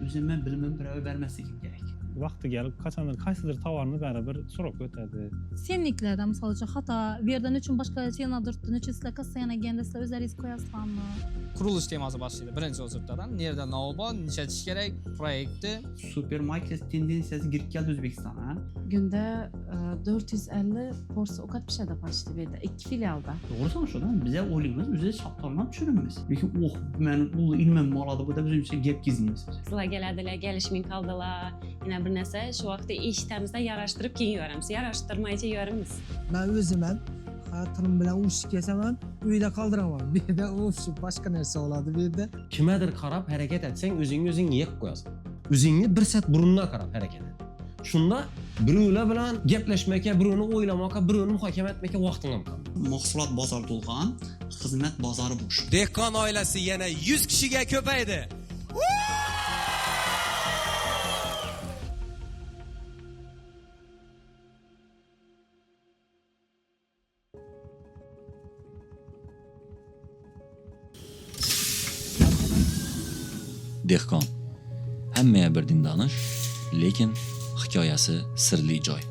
o'zimman bilimim birovga bermasligim kerak. Vaqti kelib qachondir qaysidir tovarni baribir so'roq o'tadi. Senliklarda misol uchun xato verdan uchun boshqa senadirdi, necha sizlar kassa yanaganda sizlar o'zlaringiz qo'yasizlarmi? Qurilish temasi boshlaydi. Birinchi o'zirtadan nerda nima bor, nishatish kerak, proyektni. Supermarket tendensiyasi kirib keldi O'zbekistonga. Günde 450 porsiya ovqat pishadi почти bu yerda, 2 filialda. To'g'risi shudan biza o'ylaymiz, o'zi shaptorlab tushunamiz. Lekin men u ilmim moladi bu deb o'zimcha gap kizmaymiz. Sizlar keladilar, kelishmay qoldilar. Yana bir narsa, shu vaqtda eshitamizda yarashtirib keyin yoramiz. Yarashtirmaycha yoramiz. Ben o'zimman xatirim bilan urushib kelsaman, uyda qoldiraman. Bu yerda o'shib boshqa narsa bo'ladi bu yerda. Kimgadir qarab harakat etsang, o'zing yeb qo'yasan. O'zingni bir sat burundan qarab harakat et. Shunda birovlar bilan gaplashmakka, birovni o'ylamoqqa, birovni muhokama etmakka vaqting ham qolmaydi. Mahsulot bozori to'lgan, xizmat bozori bo'sh. Dehqon oilasi yana 100 kishiga ko'paydi. Dehqon. Hammaga birdin danish, lekin hikoyasi sirli joy.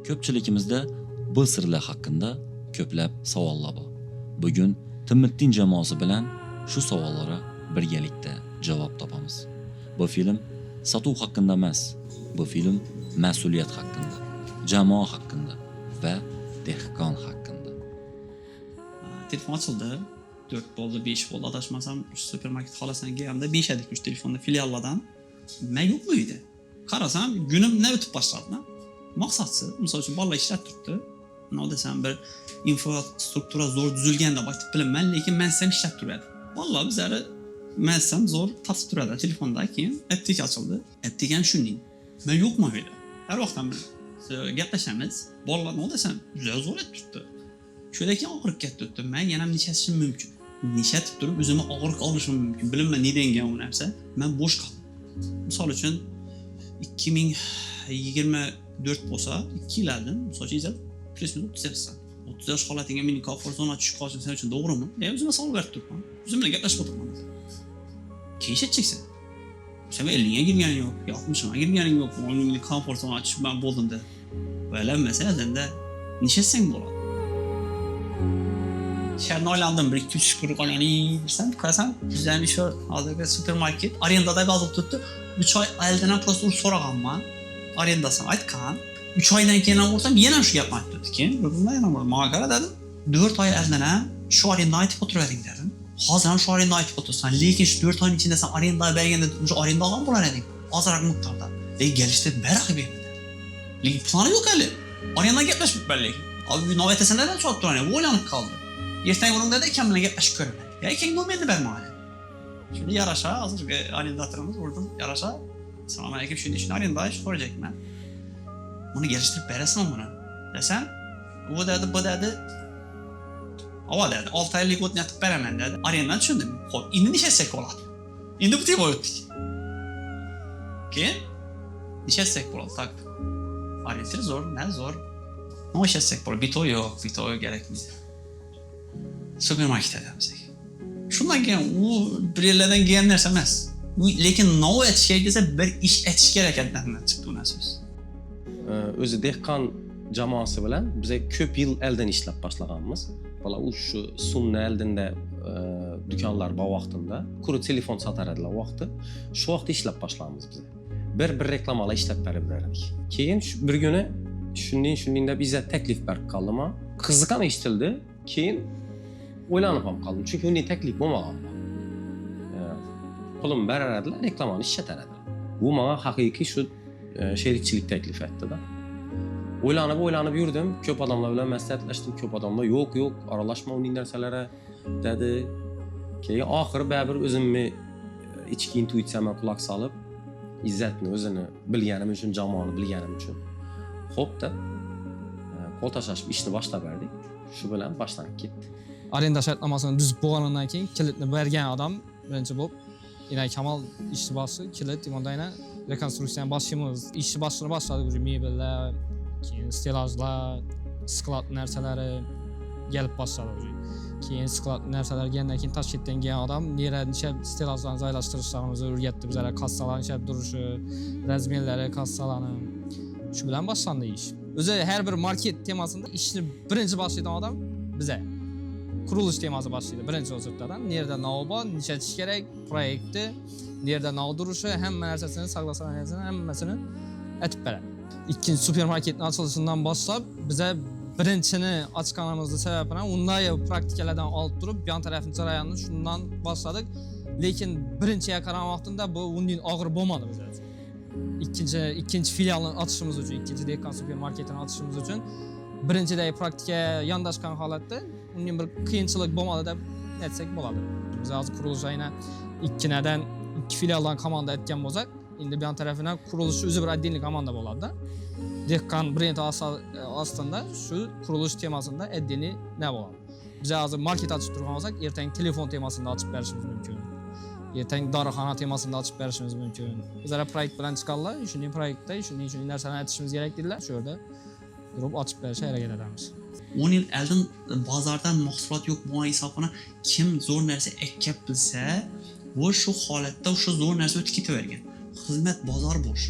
Ko'pchiligimizda bu sirlar haqida ko'plab savollar bor. Bugun Timiddin jamoasi bilan shu savollarga birgalikda javob topamiz. Bu film sotuv haqida emas, bu film mas'uliyat haqida, jamoa haqida va dehqon haqida. Telefon ochildi. 4 bo'ldi, 5 bo'ldi, adashmasam, supermarket xolasidan kelganda 5 edik shu telefonda filiallardan. Men yo'q bu edi. Qarasam, gunim ne o'tib boshladi. Maqsadsiz, misol uchun bolalar ishlab turibdi. Nima desam, bir infrastruktura zo'r tuzilganda aytib bilaman, lekin men sen ishlab turadi. Vallahi bizlari men sen zo'r topib turadi telefonda, keyin appdek ochildi. Appdek ham shuning. Men yo'qman bu yerda. Har vaqtdan bir gaplashamiz. Bolalar nima desam, zo'r etib turibdi. Şöyle ki og'riq ketdi. Men yana nishatishim mumkin. Nishatib turib o'zimni og'riq olishim mumkin. Bilinma ne degan u narsa. Men bo'sh qoldim. Misol uchun 2024 bo'lsa, 2 yildan, misol uchun plus-minus 30 yoshsan. 30 yosh holatingga meni komfort zona tushib qolishim sen uchun to'g'rimi? O'zimga savol berib turibman. O'zim bilan gaplashib o'tirman. Keyin cheksa. Sen 50 ga girganing yo'q, 60 ga girganing yo'q. O'zingni komfort zona tushib men bo'ldim de. O'ylanmasa, endi nishatsang bo'ladi. Şehirden oylandım, bir iki üç kuruş oynayayım dersen, karasam güzel şu hazırda supermarket, arendada bazı tuttu. 3 ay elden prosto soragan man, arendasın aytkan. 3 aydan keyin olsam yine şu yapmak dedi ki, bundan yana var. Mağara dedim, 4 ay elden şu arenda aytıp oturuverin dedim. Hazır şu arenda aytıp otursan, lekin şu 4 ayın içinde sen arendaya bergende şu arenda alan bular edin. Azırak miktarda. Geliştirip merak edeyim dedi. Lekin planı yok hali. Arenda gitmiş belli. Abi nöbete neden çok duran bu oylanıp kaldı. Ertang bunun dedi ekan bilan gaplashib ko'raman. Ya ekan nomerni bermadi. Shunda yarasha hozir arendatorimiz urdim, yarasha. Assalomu alaykum, shunday ishni arendash so'rayapman. Buni gelishtirib berasizmi buni? Desam, u dedi, bu dedi. Ava dedi, 6 oylik o'tnatib beraman dedi. Arendan tushundim. Xo'p, endi nishasak bo'ladi. Endi bu tema o'tdik. Keyin nishasak bo'ladi, tak. Arenda zo'r, ne zo'r. Nishasak bo'ladi, bitoy yo'q, bitoy kerakmi? Supermarket edemiz. Şundan keyin u bir yerlardan kelgan narsa emas. Lekin nov etish kerak desa bir ish etish kerak ekandan chiqdi bu narsa. O'zi dehqon jamoasi bilan biz ko'p yil eldan ishlab boshlaganmiz. Bola u shu Sunna eldinda do'konlar bor vaqtida kuru telefon sotar edilar vaqti. Shu vaqtda ishlab boshlamiz biz. Bir reklamalar ishlab berib berdik. Keyin bir kuni shunday deb biza taklif berib qoldimi? Qiziqan eshitildi. Keyin o'ylanib ham qoldim. Chunki unday taklif bo'lmagan. Qo'lim beraradilar, reklamani ishlataradilar. Bu menga haqiqiy shu sherikchilik taklif etdi-da. O'ylanib yurdim. Ko'p odamlar bilan maslahatlashdim. Ko'p odamlar yo'q, aralashma uning narsalari dedi. Keyin oxiri baribir o'zimni ichki intuitsiyamga quloq solib, izzatni o'zini bilganim uchun, jamoani bilganim uchun xo'p deb qo'l tashlashib ishni boshlab berdik. Shu bilan boshlanib ketdi. Arenda shartnomasini tuzib bo'lgandan keyin kilitni bergan odam birinchi bo'lib, yana Kamal ishni boshchi, kilit demandayna rekonstruksiyani boshimiz, ishni boshladik, o'sha mebellar, keyin stelajlar, sklad narsalari gelib boshladi. Keyin sklad narsalar kelgandan keyin Toshkentdan kelgan odam necha stilajlarni joylashtirishlarimizni o'rgatdi bizlar, kassalarni ishlab turishi, razmerlari, kassalarni. Shu bilan boshlandi ish. O'zi har bir market temasida ishni birinchi boshlaydigan odam biza. Qurilish temasi boshlaydi birinchi o'zirtadan. Nerda nov bor, nechatish kerak, proyektni, nerda nov turishi, hamma narsasini saqlasani, hammasini aytib beradi. Ikkinchi supermarketning ochilishidan boshlab biza birinchini ochganimizning sababini unday praktikalardan olib turib, yon tarafning jarayonini shundan boshladik. Lekin birinchiga qaragan vaqtida bu undan og'ir bo'lmadi bizlar uchun. Ikkinchi filialni ochishimiz uchun, ikkinchi Dekkan supermarketini ochishimiz uchun birinchidagi praktika yondashgan holatda undan bir qiyinchilik bo'lmadi deb aytsak bo'ladi. Biz hozir qurilish ayna ikki filialdan komanda aytgan bo'lsak, endi bu yon tarafidan qurilish o'zi bir отдельный komanda bo'ladi-da. Dekkan brend ostida shu qurilish temasida отдельный ne bo'ladi. Biz hozir market ochib turgan bo'lsak, ertaga telefon temasida ochib berishimiz mumkin. Ertaga dorixona temasida ochib berishimiz mumkin. Bizlar proyekt bilan chiqqanlar, shunday proyektda shunday narsalarni aytishimiz kerak dedilar. Shu yerda turib ochib berishga harakat etamiz. 10 yil oldin bozordan mahsulot yo'q bo'lgan hisobini kim zo'r narsa ekkab bilsa, bu shu holatda o'sha zo'r narsa o'tib ketavergan. Xizmat bozor bo'sh.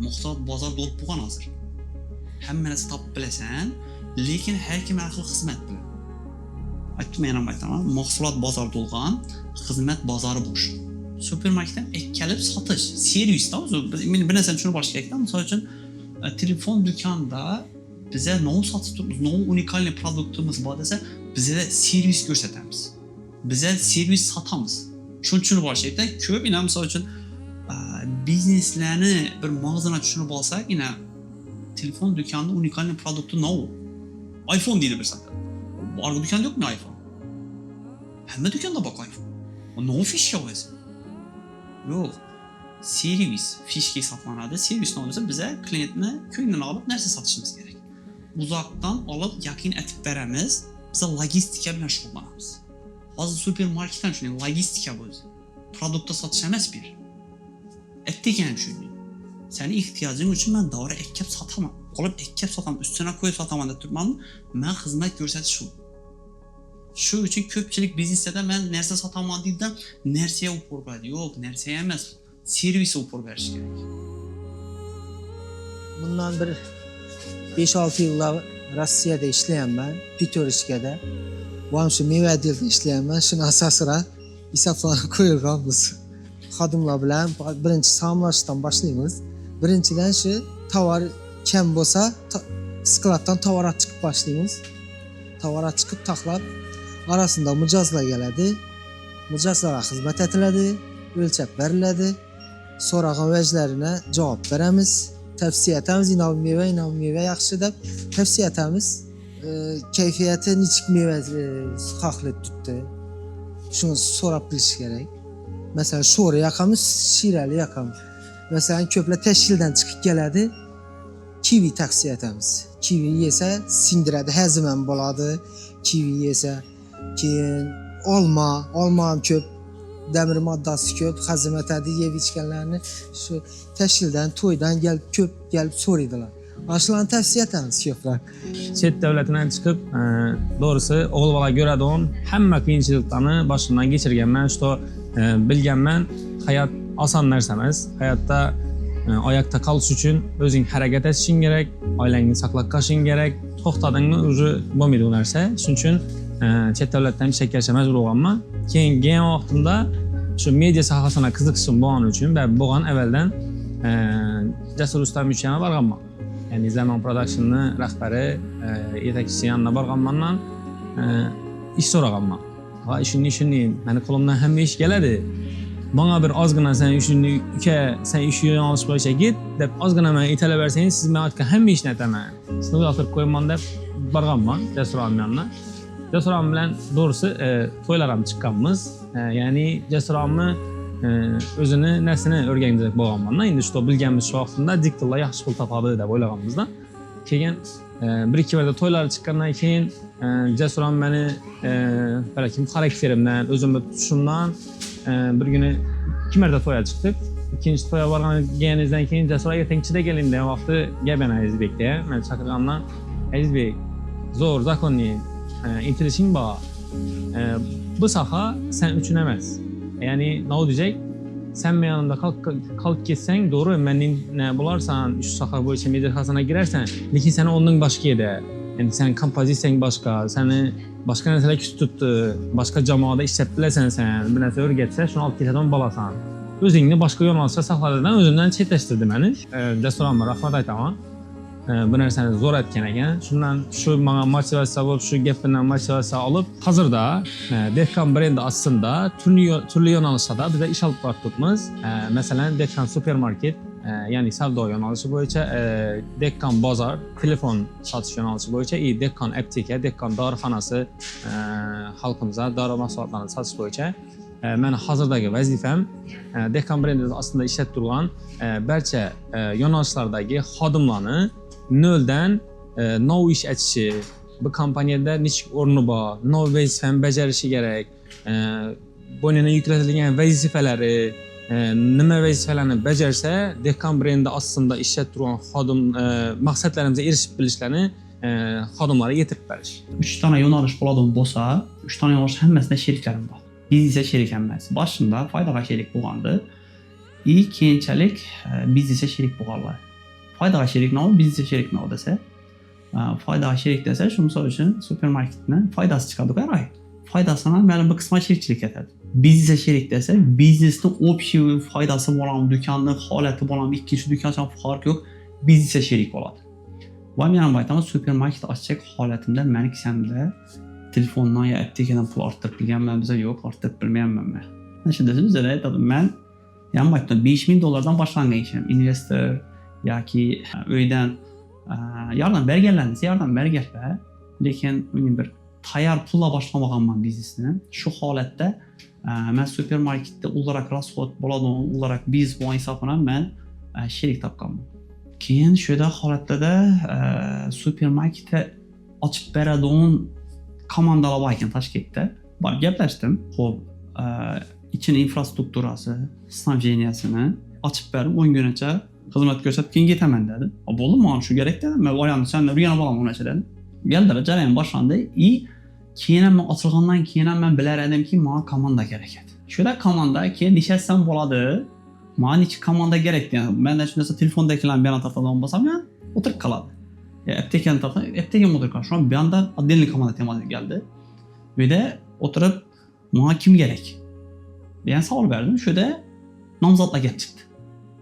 Mahsulot bozor to'lib bo'lgan hozir. Hamma narsa topib bilasan, lekin har kim har xil xizmat bilan. Men ham aytaman, mahsulot bozor to'lgan, xizmat bozori bo'sh. Supermarketdan ekkalib sotish, servisda o'zi men bir narsani tushunib olish kerak-da. Misol uchun telefon do'konda bize nov sotib turibmiz, nov unikalniy produktimiz bor desa, bize servis ko'rsatamiz. Bize servis sotamiz. Shuni tushunib olish kerak-da. Ko'p misol uchun bizneslarni bir mag'zini tushunib olsak, telefon do'konida unikalniy produkti nov. iPhone deydi bir safar. Boshqa do'konda yo'qmi iPhone? Hamma do'konda bor iPhone. Nov fishka o'zi. Yo'q. Servis fishka sotlanadi. Servis nov desa bize klientni ko'nglidan olib narsa sotishimiz kerak. Uzoqdan olib yaqin etib beramiz. Biz logistika bilan shug'ullanamiz. Hozir supermarketdan shunday logistika bu. Produktni sotish emas bir. Etdigan shunday. Sening ehtiyojing uchun men dori ekkab sotaman. Olib ekkab sotaman, ustuna qo'yib sotaman deb turibman. Men xizmat ko'rsatish shu. Shu uchun ko'pchilik biznesda men narsa sotaman deydi, narsaga upor beradi. Yo'q, narsa emas, servisga upor berish kerak. Bundan bir 5-6 yıllar Rossiyada ishlayapman, Petorishkada. Bu ham shu meva delda ishlayapman. Shuni asosira hisoblarni qo'yilganmiz. Xodimlar bilan birinchi salomlashishdan boshlaymiz. Birinchidan shu tovar kam bo'lsa, skladdan tovar chiqib boshlaymiz. Tovar chiqib taxlab, orasida mijozlar keladi. Mijozlarga xizmat etiladi, o'lchab beriladi. So'ragan vajlarini javob beramiz. Tavsiya etamiz, inav meva yaxshi deb tavsiya etamiz. Kayfiyati nechik meva xohlab tutdi. Shuni so'rab bilish kerak. Masalan, sho'ri yoqamiz, shirali yoqamiz. Masalan, ko'plar tashkildan chiqib keladi. Kivi tavsiya etamiz. Kivi yesa singdiradi, hazm ham bo'ladi. Kivi yesa, keyin olma ham ko'p. Demir moddasi ko'p, hazm etadi, yeb ichganlarni shu tashkildan, to'ydan ko'p kelib so'raydilar. Ashlarni tavsiya etamiz ko'plar. Chet davlatidan chiqib, doğrusu o'g'il bola ko'radigan hamma qiyinchiliklarni boshimdan kechirganman, shu bilganman. Hayot oson narsa emas. Hayotda oyoqda qolish uchun o'zing harakat etishing kerak, oilangni saqlab qolishing kerak. To'xtadingmi, o'zi bo'lmaydi bu narsa. Shuning uchun chet davlatdan ishlashga majbur bo'lganman. Keyingi vaqtimda shu media sohasına qiziqishim bo'lgani uchun va bo'lgan avvaldan Jasur Ustam uchun borganman. Ya'ni Zaman Production'ni rahbari, yetakchisi yanına borganman, ish so'raganman. Va ishni meni qo'limdan hamma ish keladi. Bana bir ozgina sen ish yo'nalish bo'yicha git deb ozgina men italab bersangiz, siz men aytgan hamma ishni aytaman. Sizni o'tirib qo'yaman deb borganman Jasur yanına. Jasur bilan doğrusu to'ylar ham chiqqanmiz. Ya'ni Jasur o'zini narsani o'rgangandek bo'lganman. Endi shu bilganmiz shu vaqtda diktorlar yaxshi pul topadi deb o'ylaganmizda. Keyin bir ikki marta to'ylar chiqqandan keyin Jasur meni balkim xarakterimdan, o'zimni tutishimdan bir kuni ikki marta to'yga chiqdik. Ikkinchi to'yga borganimizdan keyin Jasur ertangchida keling degan vaqti Gaban Azizbekda men chaqirgandan Azizbek zo'r zakonniy intilishing bor. bu saha sen üçün emas. Yani ne olacak? Sen benim yanımda kalıp geçsen doğru, menin ne bularsan, şu saha boyunca medikasına girersen, lakin seni onun başka yerde. Yani sen kompozisyon başka, seni başka nesile küs tuttu, başka camiada işlettilersen sen, bir nesile örgetse, şunu alt geçeden balasan. Özünü başka yönalışa saxladığından özümden çetleştirdi beni. Restoranıma rahmat aytama. Bu narsani zo'r aytgan ekan. Shundan shu menga motivatsiya bo'lib, shu gapidan motivatsiya olib, hozirda Dehqon brendi aslında turli yo'nalishlarda biz ish olib boryapmiz. Masalan, Dehqon supermarket, ya'ni savdo yo'nalishi bo'yicha, Dehqon bozor, telefon sotish yo'nalishi bo'yicha, Dehqon apteka, Dehqon dorixonasi, xalqimizga dori mahsulotlarini sotish bo'yicha meni hozirdagi vazifam Dehqon brendida aslında ishlatib turgan barcha yo'nalishlardagi xodimlarni noldan nov ish etishi, bu kompaniyada nechik o'rni bor, nov vazifani bajarishi kerak, bo'ynuna yuklatilgan vazifalari, nima vazifalarni bajarsa, Dehqon brendi aslında ishlatib turgan xodim maqsadlarimizga erishib bilishlarini xodimlarga yetirib berish. 3 tane yo'nalish bo'ladigan bo'lsa, 3 tane yo'nalish hammasida sheriklarım bor. Biz ise şerik emas. Başında faydaga şerik bo'lgandi. Keyinchalik biz ise şerik bo'lganlar. Faydaga şerik nima, biz ise şerik nima desa, faydaga şerik desa, shu misol uchun supermarketni foydasi chiqadi qaray. Foydasini ma'lum bir qismi sherikchilik etadi. Biz ise şerik desa, biznesni общий foydasi bo'lan, do'konning holati bo'lan, ikkinchi do'kondan farqi yo'q, biz ise şerik bo'ladi. Va men ham aytaman, supermarket ochsak holatimda meni kisamda telefondan ya aptekadan pul orttirib bilganman, biza yo'q, orttirib bilmayapman men. Mana shunda sizlar aytdim, men ham aytdim, $5000 boshlangan ishim, investor yoki uydan yordam berganlarni yordam berganlar, lekin uning bir tayyor pulla boshlamaganman biznesni. Shu holatda men supermarketda o'larak rasxod bo'ladigan, o'larak biznes bo'lgan hisobdan men sherik topganman. Keyin shuda holatda supermarketda ochib beradigan komandalar var ekan Toshkentda. Borib gaplashdim. Xo'p, ichini infrastrukturasi, snabjeniyasini ochib berib 10 kungacha xizmat ko'rsatib keyin ketaman dedi. Bo'ldi, men shu kerak dedim. Men oyamni sendan urganib olaman unacha dedim. Geldilar, jarayon boshlandi. Keyin men ochilgandan keyin men bilar edimki, menga komanda kerak edi. Shuda komanda keyin nishatsam bo'ladi. Menga necha komanda kerak degan. Menda shunday telefondagilarni bilan tartadigan bo'lsam, men o'tirib qoladi. Aptekani tartib, aptekam o'tirib qoldi. Şu an bir anda отдельный komanda temasi geldi. Ve de oturup menga kim kerak degan savol berdim. Shuda nomzodlar kelib chiqdi.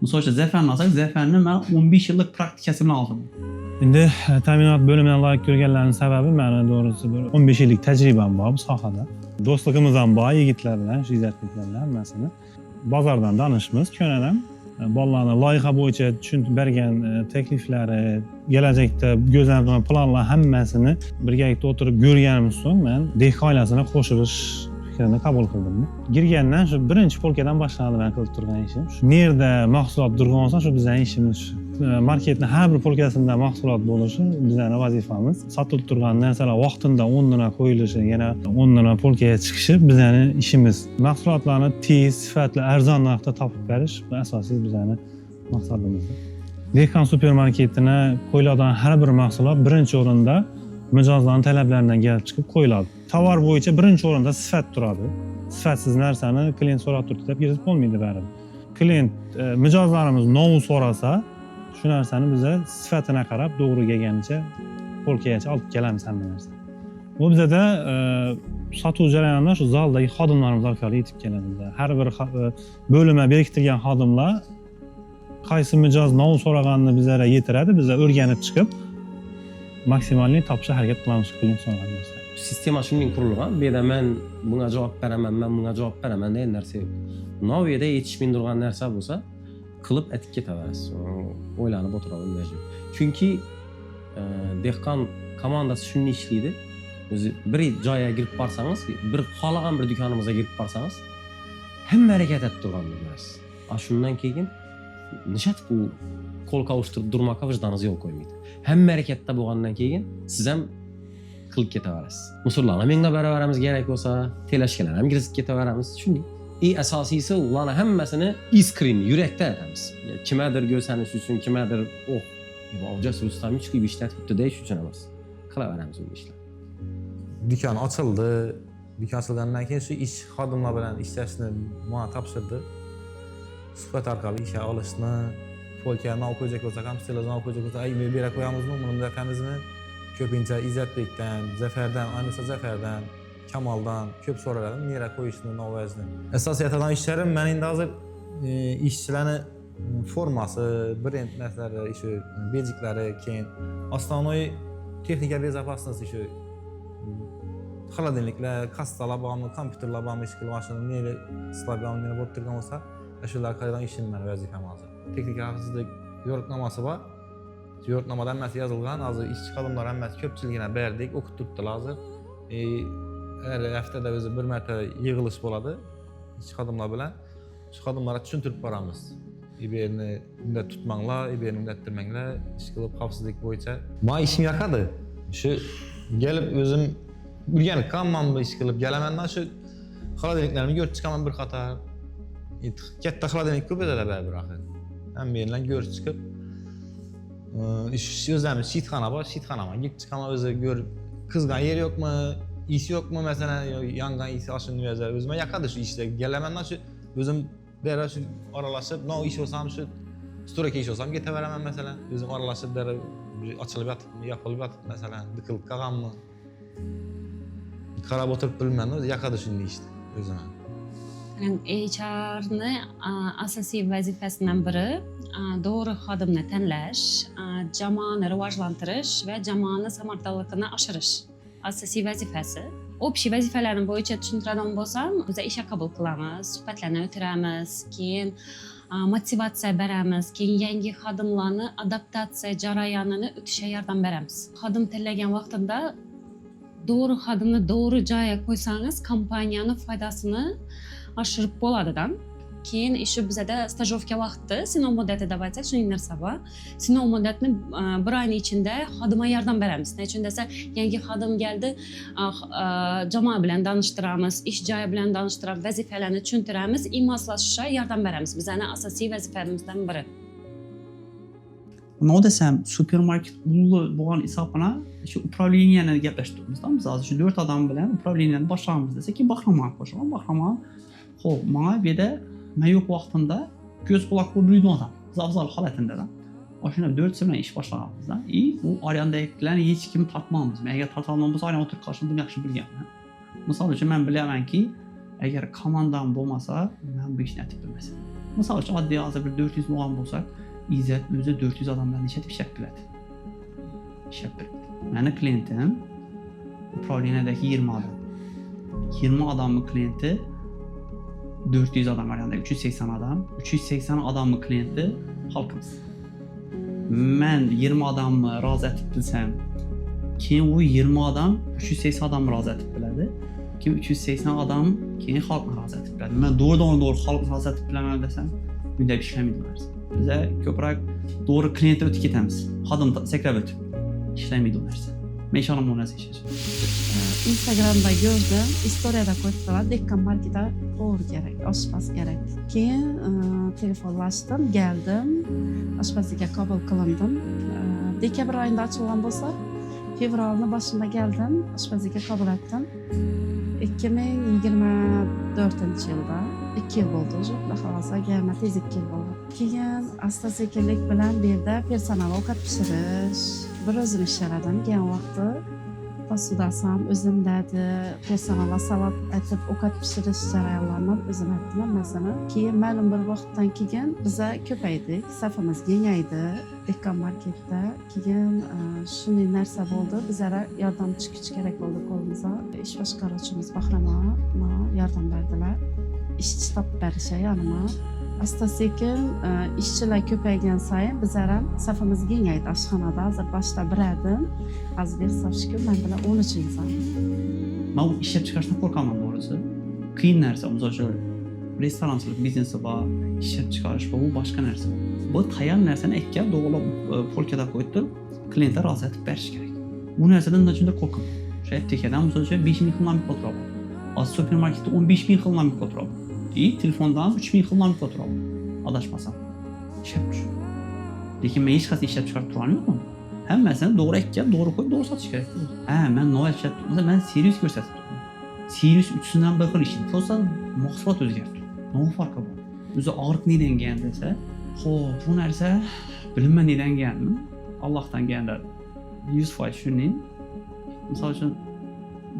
Misol uchun Zafarni olsak, Zafarni men 15 yillik praktikasi bilan oldim. Endi ta'minot bo'limidan loyiha ko'rganlarning sababi, meni doğrusu 15 yillik tajribam bor bu sohada. Do'stligimiz ham bor yigitlar bilan, shu yigitlar bilan hammasini. Bozordan danışmiz, ko'nadan. Bolalarni loyiha bo'yicha tushuntirib bergan takliflari, kelajakda ko'zlangan planlar hammasini birgalikda o'tirib ko'rganimiz so'ng men Dehqon oilasini qo'shilish fikrini qabul qildim. Girgandan shu birinchi polkadan boshlandi men qilib turgan ishim. Shu yerda mahsulot turgan bo'lsa, shu bizning ishimiz. Marketning har bir polkasida mahsulot bo'lishi bizning vazifamiz. Sotilib turgan narsalar vaqtida o'rnuna qo'yilishi, yana o'rnuna polkaga chiqishi bizning ishimiz. Mahsulotlarni tez, sifatli, arzon narxda topib berish bu asosiy bizning maqsadimiz. Dehqon supermarketini qo'yiladigan har bir mahsulot birinchi o'rinda mijozlarning talablaridan kelib chiqib qo'yiladi. Tovar bo'yicha birinchi o'rinda sifat turadi. Sifatsiz narsani klient so'rab turdi deb kiritib bo'lmaydi baribir. Klient mijozlarimiz nomi so'rasa, shu narsani biz sifatini qarab, to'g'ri kelganicha polkagacha olib kelamiz hamma narsa. Bu bizda sotuv jarayonida shu zaldagi xodimlarimiz orqali yetib keladi. Har bir bo'lima berkitilgan xodimlar qaysi mijoz nom so'raganini bizlarga yetiradi, bizlar o'rganib chiqib maksimalni topishga harakat qilamiz klient so'ragan narsa. Sistema shunday qurilgan, bu yerda men bunga javob beraman, men bunga javob beraman degan narsa yo'q. Noviyada yetishmay turgan narsa bo'lsa, qilib aytib ketaverasiz. O'ylanib o'tira olmaysiz. Chunki Dehqon komandasi shunday ishlaydi. O'zi bir joyga kirib borsangiz, bir xohlagan bir do'konimizga kirib borsangiz, hamma harakat etib turganini ko'rasiz. Shundan keyin nishat bu qo'l qovushtirib durmoqqa vijdoningiz yo'l qo'ymaydi. Hamma harakatda bo'lgandan keyin siz ham qilib ketaverasiz. Musullarni mengda baravaramiz kerak bo'lsa, telashkalar ham kirib ketaveramiz. Shunday. Asosiysi ularni hammasini iskrin yurakda aytamiz. Kimlardir ko'rsanish uchun, kimlardir Jasur Rustamich quyib ishlatibdi deyish uchun emas. Qilaveramiz u ishlarni. Dükkan açıldı, dükkan açılgandan keyin shu ish xodimlar bilan ishlashni menga topshirdi. Suhbat orqali ishga olishni, polkani olib qo'yacak bo'lsak ham, stilozini olib qo'yacak bo'lsak, "Ay, bera qo'yamizmi, buni bunday qilamizmi?" Ko'pincha Izzatbekdan, Zafardan, ayniqsa Zafardan, Kamoldan ko'p so'raladim nera qo'yishni, novazni. Asosiyatan ishlarim men endi hozir ishchilarni formasi, brend narsalari, shu bejiklari, keyin основной texnika безопасности shu холодильникlar, kassalar bormi, kompyuterlar bormi, ish qilib mashina neri ishlagan, neri bo'lib turgan bo'lsa, shular qayerdan ishim men vazifam hozir. Texnika xavfsizlik yo'riqnomasi bor. Yo'riqnomadan hammasi yozilgan. Hozir ishchi xodimlar hammasi ko'pchiligini berdik, o'qitib turibdilar hozir. Har haftada o'zi bir marta yig'ilish bo'ladi ishchi xodimlar bilan. Shu xodimlarga tushuntirib boramiz. IBRni bunday tutmanglar, IBRni bunday turmanglar, ish qilib xavfsizlik bo'yicha. Men ishim yoqadi. Shu kelib o'zim o'rganib qolman bu ish qilib kelamandan shu xolodilniklarni ko'rib chiqaman bir qator. Katta xolodilnik ko'p edi bir axir. Hamma yerdan ko'rib chiqib o'zimiz shitxona bor, shitxonaga gidib chiqaman o'zi ko'rib qizgan yer yo'qmi, ish yo'qmi masalan, yongan ish oshini yo'za. O'zimga yoqadi shu ishda. Kelamandan shu o'zim bera shu aralashib, no ish olsam shu sturaka ish olsam ketaveraman masalan. O'zim aralashib bera ochilib yotibmi, yopilib yotibmi masalan, diqilib qolganmi. Qarab o'tirib bilmayman, o'zi yoqadi shunday ishni o'zimga. HR'ni asosiy vazifasidan biri doğru xodimni tanlash, jamoani rivojlantirish va jamoani samarqandligini oshirish asosiy vazifasi. Общий vazifalarni bo'yicha tushuntiradigan bo'lsam, biz ishga qabul qilamiz, suhbatlarni o'tiramiz, keyin motivatsiya beramiz, keyin yangi xodimlarni adaptatsiya jarayonini o'tishga yordam beramiz. Xodim tanlagan vaqtida doğru xodimni doğru joyga qo'ysangiz, kompaniyani foydasini oshirib bo'ladidan. Keyin shu bizada stajovka vaqti, sinov muddati deb aytsak, shunday narsa bor. Sinov muddatini bir oyning ichida xodimga yordam beramiz. Nechun desa, yangi xodim keldi, jamoa bilan tanishtiramiz, ish joyi bilan tanishtirib, vazifalarni tushuntiramiz, moslashishga yordam beramiz. Bizning asosiy vazifamizdan biri. Ne desem, supermarket ulu bo'lgan hisobına shu upravleniyani gaplashtiribmiz. Biz hozir shu 4 odam bilan upravleniyani boshlaymiz desak, ki Bahraman qo'shaman. Bahraman, xo'p, menga bu yerda men yo'q vaqtimda ko'z quloq bo'lmaydi odam. Zavzal holatindadan. Oshuna 4 bilan ish boshlaganmizda. Bu arendagilarni hech kim tatmaymiz. Men agar tatolmam bo'lsa, arenda o'tirib qolishni buni yaxshi bilganman. Misol uchun men bilamanki, agar komandam bo'lmasa, men bu ishni aytib bilmasam. Misol uchun oddiy hozir bir 400 bo'lgan bo'lsak, İzzet o'zi 400 odamlarni ishlab biladi. Ishlab beradi. Meni klientim upravleniyadagi 20 odam. 20 odamning klienti 400 odam, ya'ni 380 odam. 380 odamning klienti xalqimiz. Men 20 odamni rozi etib bilsam, keyin u 20 odam 380 odamni rozi etib biladi. Keyin 380 odam keyin xalqni rozi etib biladi. Men doğru xalqni rozi etib bilaman desam, bunday ishlamaydi narsa. Bize ko'proq doğru klientga o'tib ketamiz. Xodim sakrab o'tib ishlamaydi u narsa. Men ishonam bu narsa ishlashi. Instagramda gördüm, istoriyada qo'yibdilar, Dekkan marketda to'g'ri kerak, oshpaz kerak. Keyin telefonlashdim, keldim, oshpazlikka qabul qilindim. Dekabr oyida ochilgan bo'lsa, fevralni boshida keldim, oshpazlikka qabul etdim. 2024-yilda 2 yil bo'ldi уже, xohlasa yana tez 2 yil bo'ldi. Keyin asta-sekinlik bilan bu yerda personal ovqat pishirish, bir o'zim ishladim. Keyin vaqti posudasam o'zimdadi, personal salat aytib ovqat pishirish jarayonlarini o'zim aytdim. Masalan, keyin ma'lum bir vaqtdan keyin biza ko'paydik, safimiz kengaydi Dekkan marketda. Keyin shunday narsa bo'ldi, bizlara yordamchi kuch kerak bo'ldi qo'limizga. Ish boshqaruvchimiz Bahramon yordam berdilar. İşçi topib berishga yonima. Asta-sekin ishchilar ko'paygan sayin bizlar ham safimiz kengaydi oshxonada. Hozir boshda bir edim. Hozir hisob shukr, men bilan 13-inson. Men bu ishlab chiqarishdan qo'rqaman to'g'risi. Qiyin narsa, misol restoranchilik biznesi bor, ishlab chiqarish bu boshqa narsa. Bu tayyor narsani ikkab to'g'rilab polkada qo'yib turib, klientga rozi etib berish kerak. Bu narsadan shunday qo'rqaman. O'sha tekadan misol uchun 5000 xil nomik o'tiradi. Hozir supermarketda 15000 xil nomik o'tiradi. Telefondan 3000 xil nomik o'tiradi. Adashmasam. Ishlab chiq. Lekin men hech qanday ishlab chiqarib tura olmayman. Hammasini to'g'ri ikkab, to'g'ri qo'yib, to'g'ri sotish kerak. Men nima ishlab turibman? Men serios ko'rsatib turibman. Sinüs üçünden bakın işin. Prosta mahsulat o'zgardi. Nima farqi bor? O'zi og'riq neden kelgan desa, xo'p, bu narsa bilinma neden kelganmi? Allohdan keldi. 100% shuning. Misol uchun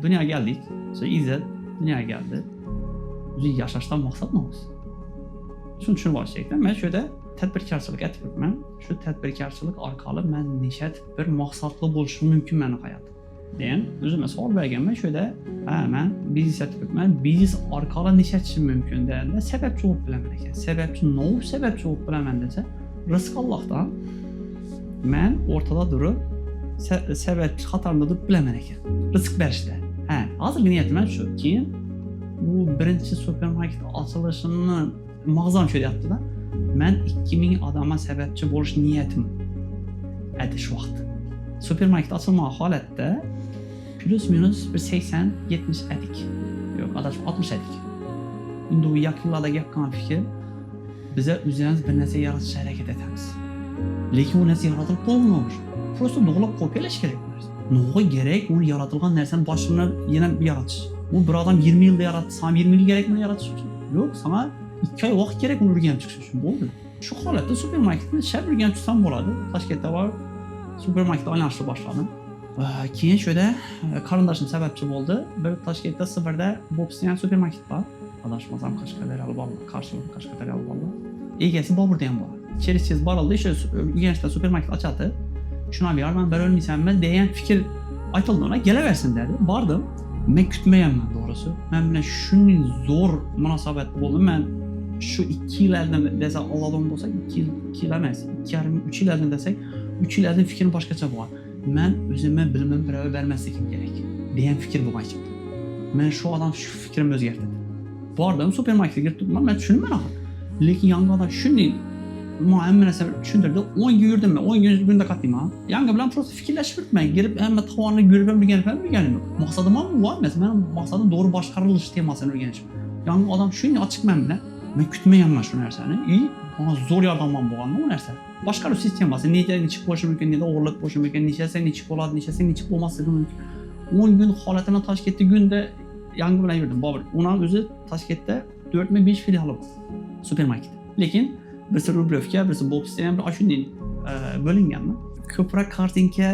dunyoga keldik. So izzat dunyoga keldi. O'zi yashashdan maqsad nima o'zi? Shuni tushunib olish kerak. Men shu yerda tadbirkorchilik aytyapman. Shu tadbirkorchilik orqali men necha bir maqsadli bo'lishim mumkin meni hayotim. degan o'zimga savol berganman. Shu yerda men biznes aytyapman. Biznes orqali necha ishim mumkin deganda sababchi bo'lib bilaman ekan. Sababchi nima sababchi bo'lib bilaman desa, rizq Allohdan. Men o'rtada turib sababchi qatorida deb bilaman ekan. Rizq berishda. Hozirgi niyatim shu. Keyin bu birinchi supermarket ochilishini mağazam şöyle yaptı da. Ben 2000 adama sebepçi buluş niyetim. Hadi şu vakit. Supermarket açılma halette plus minus bir 80-70 edik. Yok adaş 60 edik. Şimdi bu yakınlarda yakın fikir bize üzeriniz bir nese yaratış hareket etemiz. Lekin o nese yaratılıp olmamış. Prosto doğuluk kopyalaş gerek. Ne gerek? Onu yaratılgan nersenin başına yine bir yaratış. Bu bir adam 20 yılda yarattı. Sana 20 yıl gerek mi yaratış için? Yok sana 2 ay vaqt kerak uni o'rganib chiqish uchun bo'ldi. Shu holatda supermarketni shab o'rganib chiqsam bo'ladi. Toshkentda bor supermarketda aylanishni boshladim. Keyin shu yerda qarindoshim sababchi bo'ldi. Bir Toshkentda Sibirda Bobs degan supermarket bor. Adashmasam Qashqadaryo bor, Qashqadaryo bor. Egasi Boburda ham bor. Через borildi, o'sha o'rganishda supermarket ochadi. Shuna berman, bir o'lmaysanmi degan fikr aytildi ona, kelaversin dedi. Bordim. Men kutmaganman doğrusu. Men bilan shunday zo'r munosabat bo'ldi. Men şu 2 yillardan desa Allohdan bo'lsa 2 yil emas, 2,5-3 yillardan desak 3 yillardan fikrim boshqacha bo'lgan. Men o'zimga bilimim birov bermasligim kerak degan fikr bo'lgan ekan. Men shu odam shu fikrimni o'zgartirdi. Bordim supermarketga kirib turdim. Men tushunmayman axir. Lekin yangi odam shunday hamma narsa tushuntirdi. 10 yil yurdim men, 10 kunda qatlayman. Yangi bilan prosta fikrlashib yuribman. Girib hamma tovarni ko'rib o'rganim yo'q. Maqsadim bu emas. Mening maqsadim to'g'ri boshqarilish temasini o'rganish. Yangi odam shunday ochiqman bilan men kutmaganman shu narsani. Zo'r yordamman bo'lgan bu narsa. Boshqaruv sistemasi nechik bo'lishi mumkin, nechta o'g'irlik bo'lishi mumkin, nechasi nechik bo'ladi, nechasi nechik bo'lmasligi mumkin. 10 kun holatini Toshkentda kunda yangi bilan yurdim. Bobur. Uning o'zi Toshkentda 4-5 filiali bor. Supermarket. Lekin birisi Rublyovka, birisi Bobsda ham shunday bo'linganmi? Ko'proq kartinka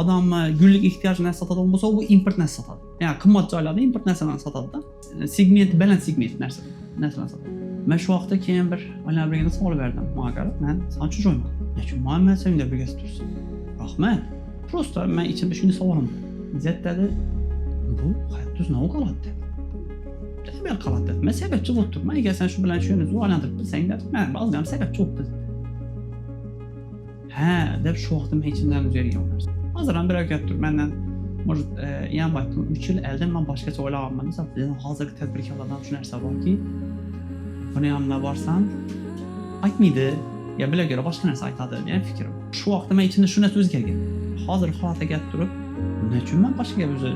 odamni gullik ehtiyojini sotadigan bo'lsa, u import narsa sotadi. Ya'ni qimmat joylarda import narsalarni sotadi-da. Segment bilan segment narsalarni sotadi. Men shu vaqtda keyin bir oilam bilan savol berdim. Menga qarab, men sana cho'jmayman. Nechun men senga birga tursin. Rahmat. Prosta men ichimda shunday savolim bor. İzzat dedi, bu hayot nima qiladi? Men qiladi. Men sababchi bo'lib turibman. Agar sen shu bilan shuni zo'rlantirib bilsang deb, men ba'zida ham sababchi bo'lib deb shu vaqtda men ichimdan o'zgargan narsa. Hozir ham bir gap tur mendan может ham aytdim 3 yil oldin men boshqacha o'ylaganman. Masalan, hozirgi tadbirkorlardan shu narsa borki, buni hamma borsan aytmaydi, ya bilan ko'ra boshqa narsa aytadi degan fikrim. Shu vaqtda men ichimda shu narsa o'zgargan. Hozir holatga kelib turib, nechun men boshqa o'zi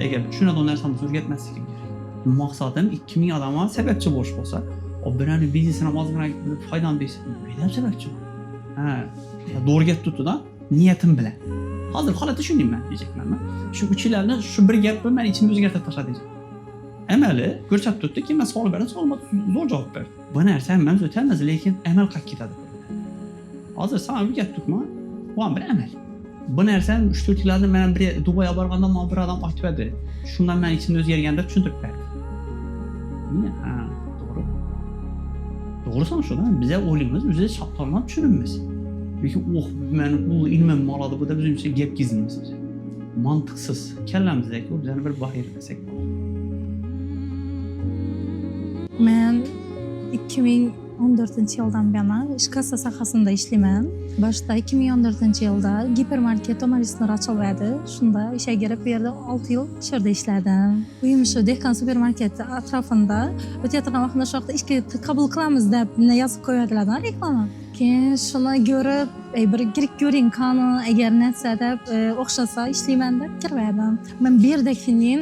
agar tushunadigan narsani o'zgartmasligim kerak. Maqsadim 2000 odamga sababchi bo'lish bo'lsa, o birani biznesini ozgina foydam bersa, men ham sababchi. Doğru gap tutdi-da, niyatim bilan. Hozir holatda shundayman deyapman. Shu 3 yillarni shu bir gapni men ichimda o'zgartirib tashladim. Amali ko'rsatib turdi, keyin men savol berdim, savolga zo'r javob berdi. Bu narsa men o'tamiz, lekin amal qilib ketadi. Hozir sana bir gap tutma, bu ham bir amal. Bu narsa 3-4 yillarda men bir Dubayga borganda men bir odam aytib berdi. Shundan men ichimda o'zgargan deb tushuntirib berdi. To'g'ri. To'g'ri shu-da, biz o'ylaymiz, o'zi shaptorlab tushunamiz. Lekin men u ilmim maladi bu da bizim için gap gizlimiz. Mantıksız. Kellemizdeki o bizden bir bahir desek. Men 2014-yildan beri ish kassa sohasida ishlayman. Boshida 2014-yilda gipermarket Tomarislar ochildi. Shunda ishga kirib bu yerda 6 yil ishda ishladim. Uyim shu Dehqon supermarketi atrofida o'tayotgan vaqtda shu vaqtda ishga qabul qilamiz deb yozib qo'yadilar reklama. Keyin shuni ko'rib, bir kirib ko'ring qani agar narsa deb o'xshasa ishlayman deb kirdim. Men bu yerda keyin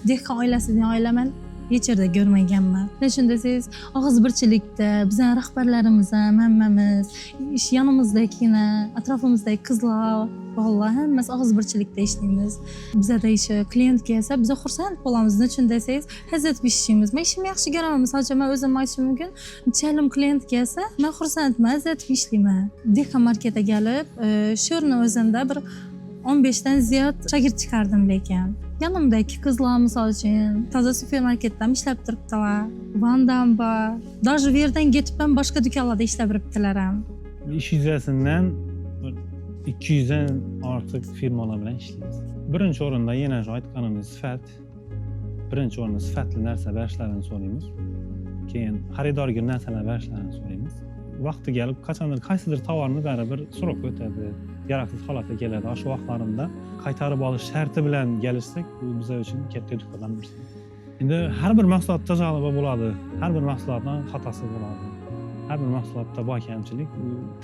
Dehqon oilasidan oilaman hech yerda ko'rmaganman. Shunda siz og'izbirchilikda bizning rahbarlarimiz ham hammamiz ish yanimizdagina, atrofimizdagi qizlar, bolalar hammasi og'izbirchilikda ishlaymiz. Bizda ishi klient kelsa, biz xursand bo'lamiz. Nechun desangiz, hazzat ishlaymiz. Men ishimni yaxshi ko'raman. Masalan, men o'zim aytishim mumkin. Chalim klient kelsa, men xursandman, hazzat ishlayman. Dehqon marketga kelib, shu yerning o'zida bir 15 dan ziyod shagird chiqardim lekin. Yanımdaki qizlar misol uchun toza supermarketda ishlab turibdilar. Vandam bor. Даже bu yerdan ketib ham boshqa do'konlarda ishlab turibdilar ham. Ish yuzasidan 200 dan ortiq firmalar bilan ishlaymiz. Birinchi o'rinda yana shu aytganimiz sifat. Birinchi o'rinda sifatli narsa berishlarini so'raymiz. Keyin xaridorga narsalar berishlarini so'raymiz. Vaqti kelib qachondir qaysidir tovarni baribir so'roq o'tadi. Yaroqsiz holatga keladi. Shu vaqtlarimda qaytarib olish sharti bilan kelishsak, bu bizlar uchun katta yutuqlardan birisi. Endi har bir mahsulotda g'alaba bo'ladi, har bir mahsulotning xatosi bo'ladi. Har bir mahsulotda bor kamchilik,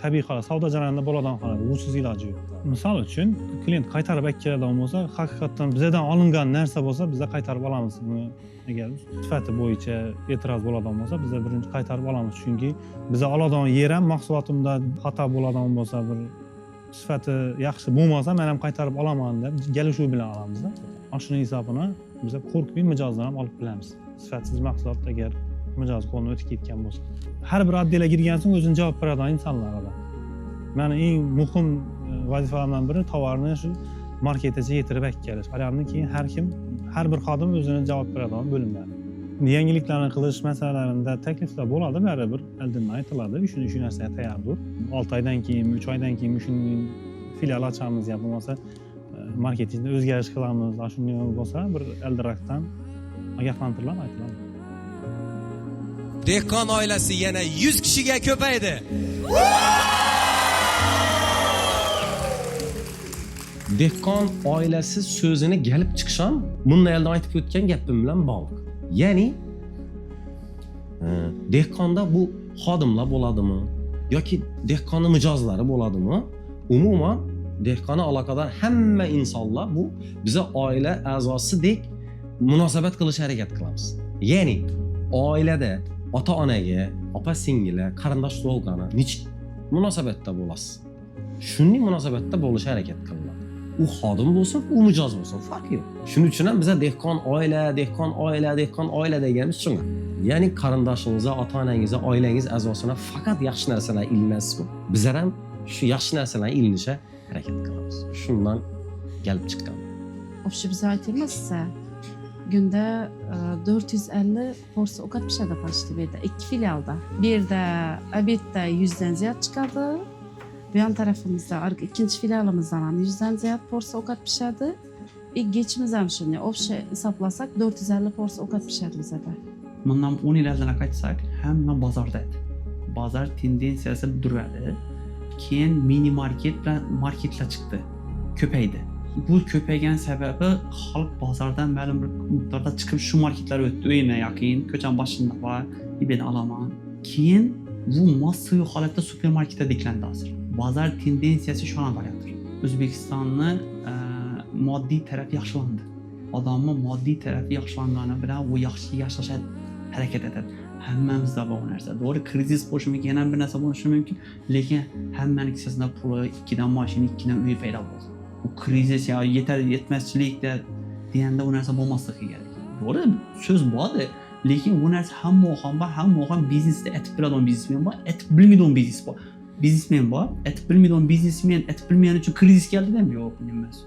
tabiiy holat, savdo jarayonida bo'ladigan holat, usiz iloji yo'q. Misol uchun, klient qaytarib keladigan bo'lsa, haqiqatan bizdan olingan narsa bo'lsa, biz qaytarib olamiz. Agar sifati bo'yicha e'tiroz bo'ladigan bo'lsa, biz birinchi qaytarib olamiz, chunki biz oladigan yer ham mahsulotimda xato bo'ladigan bo'lsa, bir sifati yaxshi bo'lmasa, men ham qaytarib olaman deb kelishuv bilan olamiz. Shuning hisobini biz qo'rqmay mijozdan ham olib bilamiz. Sifatsiz mahsulot agar mijoz qo'ldan o'tib ketgan bo'lsa, har bir oddiyaga kirgan so'ng o'zini javob beradigan insonlar bor. Meni eng muhim vazifalarimdan biri tovarni shu marketgacha yetirib kelish. Ulardan keyin har bir xodim o'zini javob beradigan bo'limlar. Yangiliklarni qilish masalalarida takliflar bo'ladi, baribir oldindan aytiladi. Shu narsaga tayyordir. 6 oydan keyin, 3 oydan keyin shunday filial ochamiz yoki bo'lmasa marketingda o'zgarish qilamiz. Shunday bo'lsa, bir eldirakdan ogohlantirilib aytiladi. Dehqon oilasi yana 100 kishiga ko'paydi. Dehqon oilasi so'zini galib chiqish ham bunday eldan aytib o'tgan gapim bilan bog'liq. Ya'ni dehqonda bu xodimlar bo'ladimi yoki dehqonning mijozlari bo'ladimi? Umuman dehqonga aloqador hamma insonlar bu biza oila a'zosidek munosabat qilish harakat qilamiz. Ya'ni oilada ota-onaga, opa-singillar, qarindosh urug'larga nechta munosabatda bo'lasiz. Shunday munosabatda bo'lish harakat qilinadi. U xodim bo'lsin, u mijoz bo'lsin, farqi yo'q. Shuning uchun ham biz dehqon oila deganimiz shunga. Ya'ni qarindoshingizni, ota-onangizni, oilangiz a'zosini faqat yaxshi narsalar ilmaysiz-ku. Bizlar ham shu yaxshi narsalarni ilinishga harakat qilamiz. Shundan kelib chiqqan. O'sha biz aytamiz size. Günde 450 porsiya ovqat pishadi почти bu yerda, 2 filialda. Bir yerda obedda 100 dan ziyod chiqadi. Bu yan tarafimizda ikinci filialimizdan ham 100 dan ziyod porsiya ovqat pishadi. Geçimiz ham shunday. O'sha hisoblasak 450 porsiya ovqat pishadi bizda. Bundan 10 yil oldin qaytsak, hamma bozorda edi. Bozor tendensiyasi duradi. Keyin mini market bilan marketlar chiqdi. Ko'paydi. Bu ko'paygan sababi xalq bozordan ma'lum bir miqdorda chiqib shu marketlarga o'tdi. Uyimga yaqin, ko'cham boshida bor, ibn olaman. Keyin bu massiv holatda supermarketda deklandi hozir. Bozor tendensiyasi shu an bo'lyapti. O'zbekistonni moddiy tarafi yaxshilandi. Odamning moddiy tarafi yaxshilangani bilan u yaxshi yashashga harakat etadi. Hammamizda bor narsa. To'g'ri, krizis bo'lishi mumkin, yana bir narsa bo'lishi mumkin, lekin hammaning kissasida puli, 2 dan mashina, 2 dan uy paydo bo'ldi. Bu krizis ya yetmaschilikda deganda u narsa bo'lmasligi kerak. To'g'ri, so'z borda, lekin bu narsa hamma ham biznesda aytib beradigan biznesmen bor, aytib bilmaydigan biznes bor. Biznesmen bor, aytib bilmaydigan biznesmen, aytib bilmagan uchun krizis keldi deb yo'q, emas.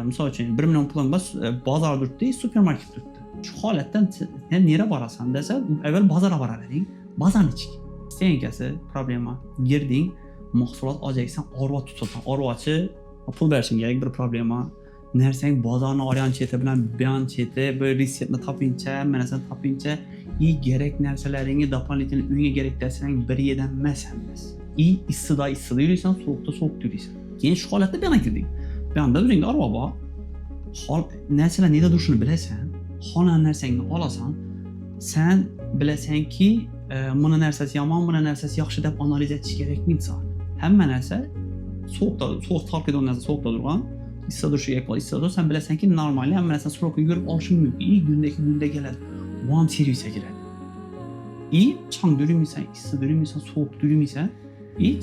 Misol uchun 1 million puling bor, bozor turibdi, supermarket turibdi. Shu holatdan sen nera borasan desa, avval bozorga boravering. Bozorni ichik. Senkasi problema. Girding, mahsulot olacaksan, orva tutasan. Orvachi pul berishing kerak, bir problema. Narsang bozorni oryan cheti bilan buyon cheti, bir reseptni topincha, narsani topincha, kerak narsalaringni doполнительно uyga kerak desang bir yerdan emas hammasi. Issiqda yuraysan, sovuqda yuraysan. Keyin shu holatda bu yerga kirding. Bu yerda o'zingda orva bor. Narsalar neda turishini bilasan. Xohlagan narsangni olasan. Sen bilasanki, buni narsasi yomon, buni narsasi yaxshi deb analiz etish kerakmi inson. Hamma narsa sovuq tarqaydigan narsa sovuqda turgan, issiqda turishiga eqol, issiqda sen bilasanki normal, hamma narsa sovuqqa yurib olishing mumkin. Kunda keladi. bu ham servise giradi. Chang yürümeysen, issiq yürümeysen, soğuk yürümeysen,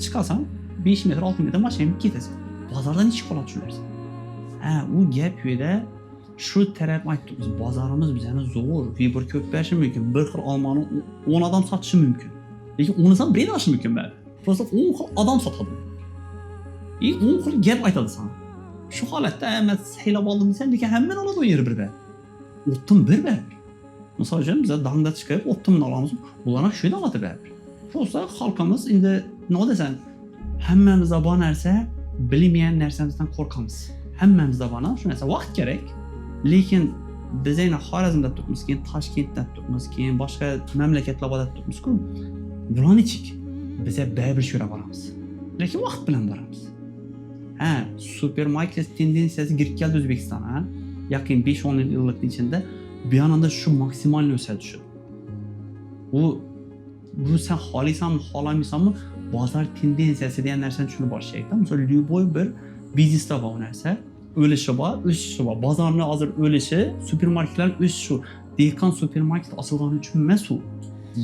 çıkasan 5 metre 6 metre maşinayla gideceksin. Bazardan hiç kolay düşünürsen. O gap yerde şu taraf aytdığımız bazarımız bizden zor. Bir köp verişi mümkün. Bir xil almanı 10 adam satışı mümkün. Lekin 10'dan bir aşı mümkün bari. Prosta 10 xil adam satadı. 10 xil gap aytadı sana. Şu holatda men saylab oldim desam, lekin hamma oladi o yer bir bari. O'ttim bir bari. Misol uchun biz dangda chiqib o'ttimni olamiz. Ularga shu da oladi bari. Prosta xalqimiz endi nima desan, hammamizda bor narsa bilmagan narsamizdan qo'rqamiz. Hammamizda bor shu narsa vaqt kerak. Lekin biz yana Xorazmda turibmiz, keyin Toshkentda turibmiz, keyin boshqa mamlakatlarda turibmiz-ku. Bularni ichik. Biz baribir shu yerga boramiz. Lekin vaqt bilan boramiz. Supermarket tendensiyasi kirib keldi O'zbekistonga. Yaqin 5-10 yillik ichida bu yanında şu maksimalni o'sadi shu. Bu sen xohlaysanmi, xohlamaysanmi, bozor tendensiyasi degan narsani tushunib olish kerak. Misol, любой bir biznesda bor narsa, o'lishi bor, o'sishi bor. Bozorni hozir o'lishi, supermarketlar o'sishi, dehqon supermarket ochilgani uchun emas u.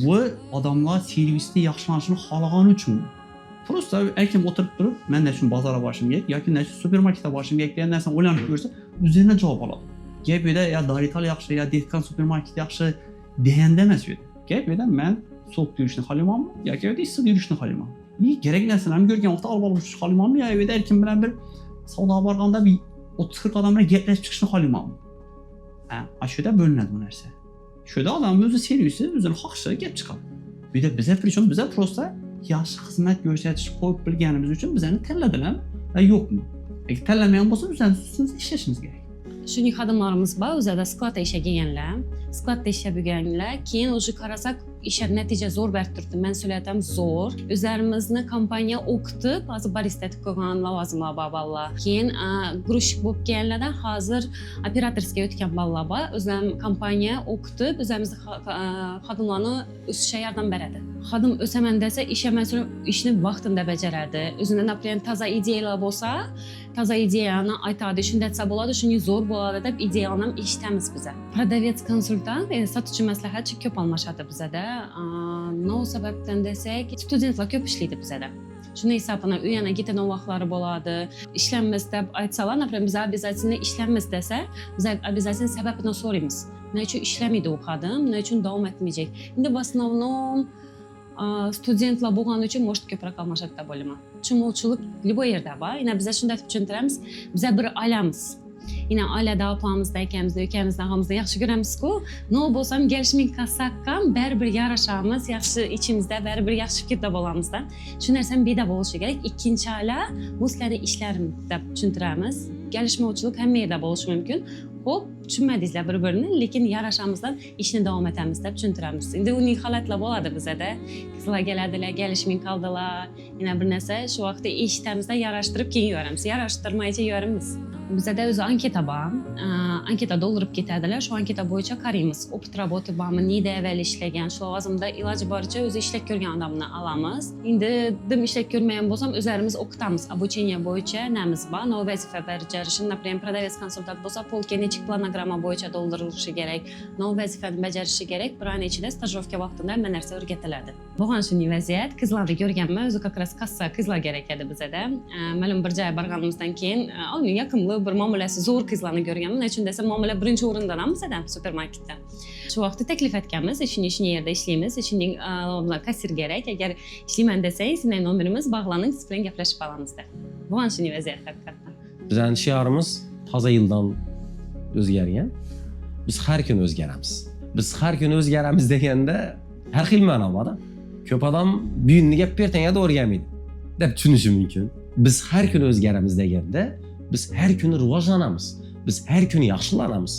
Bu odamlar servisni yaxshilanishini xohlagani uchun. Prosta erkim o'tirib turib, men nechun bozorga borishim kerak yoki nechun supermarketga borishim kerak degan narsani o'ylanib ko'rsa, o'zidan javob oladi. Gap yerda ya Dorital yaxshi, ya dehqon supermarket yaxshi deganda emas bu yerda. Gap yerda men so'q yurishni xohlaymanmi yoki issiq yurishni xohlaymanmi? Kerak narsalarni ko'rgan vaqtda olib olishni xohlaymanmi yo yerda erkin bilan bir savdoga borganda bir 30-40 odam bilan gaplashib chiqishni xohlaymanmi? Shu yerda bo'linadi bu narsa. Shu yerda odamning o'zi servisi, o'zini xohishi gap chiqadi. Bu yerda biza prosta yaxshi xizmat ko'rsatish qo'yib bilganimiz uchun bizani tanladilarmi yo'qmi? Agar tanlamagan bo'lsa, bizani ustimizda ishlashimiz kerak. Shuning xodimlarimiz bor, o'zida skladda ishlaganlar, skladda ishlab yurganlar, keyin o'sha qarasak ishlar natija zo'r berib turibdi. Men so'layapman zo'r. O'zlarimizni kompaniya o'qitib, hozir barista etib qo'ygan lavozimlar bor bolalar. Keyin grushik bo'lib kelganlardan hozir operatorga o'tgan bolalar bor. O'zlarim kompaniya o'qitib, o'zimizni xodimlarni o'sishga yordam beradi. Xodim o'saman desa, ishni vaqtida bajaradi. O'zining например toza ideyalar bo'lsa, toza ideyani aytadi, shunday desa bo'ladi, shuning zo'r bo'ladi deb ideyalarni ham eshitamiz biz. Prodavets konsultant, sotuvchi maslahatchi ko'p almashadi bizda. Nima sababdan desak, studentlar ko'p ishlaydi bizda. Shuning hisobidan u yana ketadigan vaqtlari bo'ladi. Ishlanmiz deb aytsalar, например, biz обязательно ishlanmiz desa, biz обязательно sababini so'raymiz. Nima uchun ishlamaydi u xodim, nima uchun davom etmayacak? Endi в основном studentlar bo'lgani uchun может ko'proq almashadi deb o'ylayman. Tushunmovchilik любой yerda bor. Yana biz shunday deb tushuntiramiz, biz bir oilamiz. Yine ailada opamizda, akamizda, ukamizda hamımızda yaxshi ko'ramiz-ku. Nima bo'lsam gelishming qilsak ham baribir yarashamiz, yaxshi ichimizda baribir yaxshi fikrda bo'lamizda. Shu narsani beda bo'lishi kerak. Ikkinchi oila bu sizlarning ishlarim deb tushuntiramiz. Gelishmovchilik hamma yerda bo'lishi mumkin. Xo'p, tushunmadingizlar bir-birini, lekin yarashamizdan ishni davom etamiz deb tushuntiramiz. Endi uning holatlar bo'ladi bizda. Qizlar keladilar, gelishming qildilar, yana bir narsa, shu vaqtda eshitamizda yarashtirib keyin yoramiz. Yarashtirmaycha yoramiz. Bizda o'zi anketa bor. Anketa doldurib ketadilar. Shu anketa bo'yicha qaraymiz. Opit работы bormi, nida avval ishlagan, shu lavozimda iloji boricha o'zi ishlab ko'rgan odamni olamiz. Endi dim ishlab ko'rmagan bo'lsam, o'zlarimiz o'qitamiz. Обучение bo'yicha namiz bor. Nov vazifa bajarishi, например, prodavets konsultant bo'lsa, polka nechik planogramma bo'yicha doldurilishi kerak. Nov vazifani bajarishi kerak. Bir oy ichida stajrovka vaqtida hamma narsa o'rgatiladi. Bo'lgan shunday vaziyat. Qizlarni ko'rganman, o'zi как раз kassa qizlar kerak edi bizda. Ma'lum bir joyga borganimizdan keyin, uning yaqinli bir muomalasi zo'r qizlarni ko'rganman. Nechun desa, muomala birinchi o'rinda ham bizda supermarketda. Shu vaqtda taklif etganmiz, ishni yerda ishlaymiz, ishning kassir kerak. Agar ishlayman desangiz, sizning nomerimiz bog'laning, siz bilan gaplashib olamiz deb. Bo'lgan shunday vaziyat haqiqatdan. Bizning shiorimiz toza yildan o'zgargan. Biz har kuni o'zgaramiz. Biz har kuni o'zgaramiz deganda har xil ma'no bor. Ko'p odam buyinni gap bertanga o'rganmaydi deb tushunishi mumkin. Biz har kuni o'zgaramiz deganda biz her kuni rivojlanamiz. Biz her kuni yaxshilanamiz.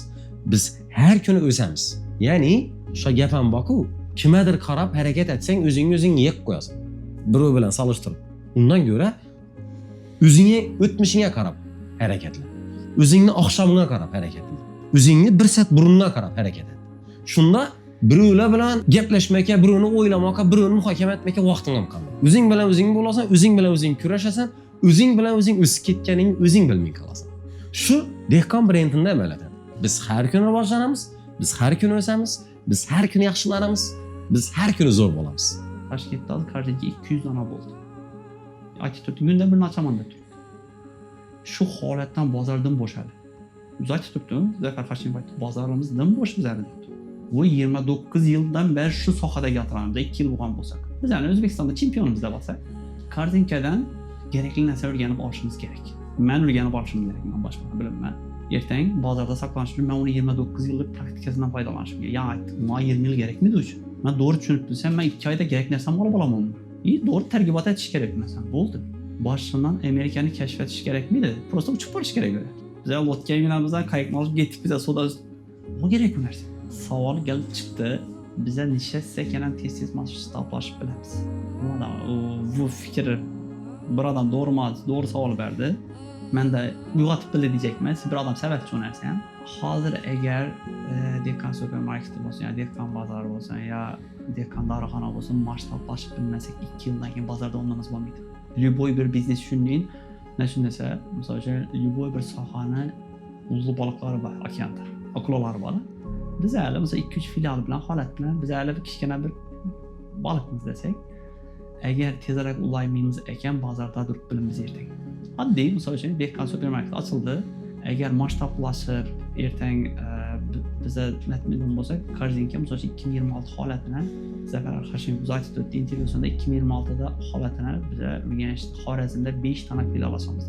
Biz her kuni o'samiz. Ya'ni, shu gap ham borku, kimgadir qarab harakat etsang, o'zing yeb qo'yasan. Birov bilan solishtirib. Undan ko'ra o'zingga o'tmishingga qarab harakatlan. O'zingni oqshomiga qarab harakatlan. O'zingni bir sat burunga qarab harakat et. Shunda birovlar bilan gaplashmakka, birovni o'ylamoqqa, birovni muhokama etmakka vaqting ham qolmaydi. O'zing bilan o'zing bo'lasan, o'zing bilan o'zing kurashasan. O'zing bilan o'zing o'sib ketganingni o'zing bilmay qolasan. Shu dehqon brendida bo'ladi. Biz har kuni rivojlanamiz, biz har kuni o'samiz, Biz har kuni yaxshilanamiz, biz har kuni zo'r bo'lamiz. Toshkentda qarzdagi 200 dona bo'ldi. Aytib turdim, kunda birini ochaman deb turdim. Shu holatdan bozordan bo'shadi. Biz aytib turdim, Zafar Hashimov aytdi, bozorimizdan bo'sh bizlar debdi. Bu 29 yildan beri şu sohada yatırımda 2 yıl bo'lgan bo'lsak. Biz yani O'zbekistonda chempionimiz deb olsak, Korzinkadan kerakli narsa o'rganib olishimiz kerak. Men o'rganib olishim kerak, men boshqa bilmayman. Ertang bozorda saqlanish uchun men uni 29 yillik praktikasidan foydalanishim kerak. Ya aytdim, men 20 yil kerakmidi uchun? Men to'g'ri tushunib bilsam, men 2 oyda kerak narsani olib olamanmi? To'g'ri targ'ibot etish kerak masalan, bo'ldi. Boshdan Amerikani kashf etish kerakmidi? Prosta uchib borish kerak edi. Biz o'tganimizdan qayiqni olib ketdik, biz suvda o kerak bu narsa. Savol kelib chiqdi. Bize nishasiz ekan tez masshtablashib bilamiz. Bu fikr bir adam doğru savol berdi. Men de uyg'otib bildi diyecekman. Bir adam sababchi o'narsam, hozir agar Dehqon supermarketi bo'lsin, yo Dehqon bozori bo'lsin, yo Dehqon dorixona bo'lsin, masshtablashib bilmasak 2 yildan keyin bozorda o'rnimiz bo'lmaydi. Любой bir biznes shunday, desa, masalan, любой bir sohani uzlu baliqlari bor, okeanda, akulalar bor. Biz hali mesela 2-3 filial bilan holat bilan biz hali bir kichkina bir baliqmiz desak, agar tezroq ulaymaymiz ekan bozorda turib bilamiz ertang. Oddiy misol uchun Dehqon supermarket ochildi. Agar masshtablashib ertang biza natmidon bo'lsak, Korzinka misol uchun 2026 holatini Zafar Hashimov aytib o'tdi intervyusida 2026da holatini biza o'rganishdi. Xorazmda 5 dona filial ochamiz.